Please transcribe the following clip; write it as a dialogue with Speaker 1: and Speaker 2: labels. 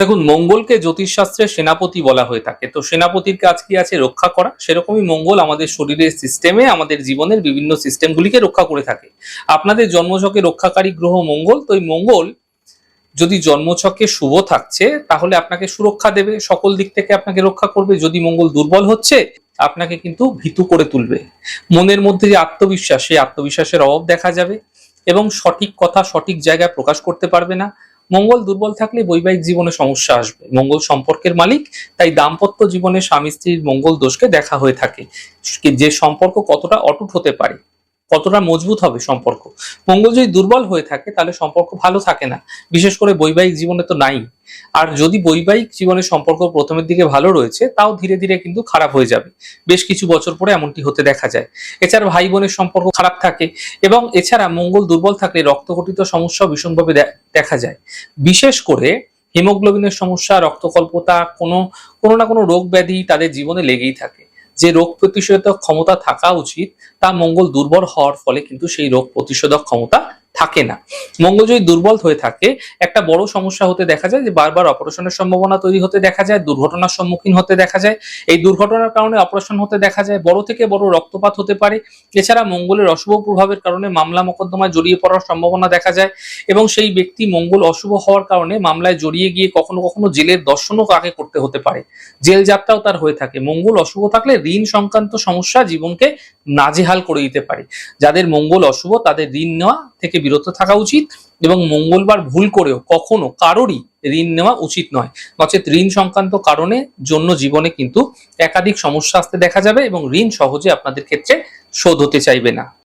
Speaker 1: দেখুন, মঙ্গলকে জ্যোতিষশাস্ত্রে সেনাপতি বলা হয়ে থাকে। তো সেনাপতির কাজ কি আছে? রক্ষা করা। সেরকমই মঙ্গল আমাদের শরীরের সিস্টেমে, আমাদের জীবনের বিভিন্ন সিস্টেমগুলিকে রক্ষা করে থাকে। আপনাদের জন্মছকে রক্ষাকারী গ্রহ মঙ্গল। তো এই মঙ্গল যদি জন্মছকে শুভ থাকছে তাহলে আপনাকে সুরক্ষা দেবে, সকল দিক থেকে আপনাকে রক্ষা করবে। যদি মঙ্গল দুর্বল হচ্ছে আপনাকে কিন্তু ভীতু করে তুলবে। মনের মধ্যে যে আত্মবিশ্বাস, সেই আত্মবিশ্বাসের অভাব দেখা যাবে এবং সঠিক কথা সঠিক জায়গায় প্রকাশ করতে পারবে না। মঙ্গল দুর্বল থাকলে বৈবাহিক জীবনে সমস্যা আসবে। মঙ্গল সম্পর্কের মালিক, তাই দাম্পত্য জীবনে স্বামী স্ত্রীর মঙ্গল দোষকে দেখা হয়ে থাকে। যে সম্পর্ক কতটা অটুট হতে পারে, কতটা মজবুত হবে সম্পর্ক। মঙ্গল যদি দুর্বল হয়ে থাকে তাহলে সম্পর্ক ভালো থাকে না, বিশেষ করে বৈবাহিক জীবনে তো নাই। আর যদি বৈবাহিক জীবনের সম্পর্ক প্রথমের দিকে ভালো রয়েছে, তাও ধীরে ধীরে কিন্তু খারাপ হয়ে যাবে। বেশ কিছু বছর পরে এমনটি হতে দেখা যায়। এছাড়া ভাই বোনের সম্পর্ক খারাপ থাকে এবং এছাড়া মঙ্গল দুর্বল থাকলে রক্তগঠিত সমস্যা ভীষণভাবে দেখা যায়। বিশেষ করে হিমোগ্লোবিনের সমস্যা, রক্তস্বল্পতা, কোনো না কোনো রোগ ব্যাধি তাদের জীবনে লেগেই থাকে। যে রোগ প্রতিষেধক ক্ষমতা থাকা উচিত, তা মঙ্গল দুর্বল হওয়ার ফলে কিন্তু সেই রোগ প্রতিষেধক ক্ষমতা থাকে না। মঙ্গল যদি দুর্বল হয়ে থাকে, একটা বড় সমস্যা হতে দেখা যায় যে বারবার অপারেশনের সম্ভাবনা তৈরি হতে দেখা যায়, দুর্ঘটনার সম্মুখীন হতে দেখা যায়। এই দুর্ঘটনার কারণে অপারেশন হতে দেখা যায়, বড় থেকে বড় রক্তপাত হতে পারে। এছাড়া মঙ্গলের অশুভ প্রভাবের কারণে মামলা মোকদ্দমায় জড়িয়ে পড়ার সম্ভাবনা দেখা যায় এবং সেই ব্যক্তি মঙ্গল অশুভ হওয়ার কারণে মামলায় জড়িয়ে গিয়ে কখনো কখনো জেলের দর্শনও তাকে করতে হতে পারে। জেল যাত্রাও তার হয়ে থাকে। মঙ্গল অশুভ থাকলে ঋণ সংক্রান্ত সমস্যা জীবনকে নাজেহাল করে দিতে পারে। যাদের মঙ্গল অশুভ তাদের ঋণ নেওয়া থেকে বিরত থাকা উচিত এবং মঙ্গলবার ভুল করেও কখনো কারোরই ঋণ নেওয়া উচিত নয়। নচেত ঋণ সংক্রান্ত কারণে জন্য জীবনে কিন্তু একাধিক সমস্যা আসতে দেখা যাবে এবং ঋণ সহজে আপনাদের ক্ষেত্রে শোধ হতে চাইবে না।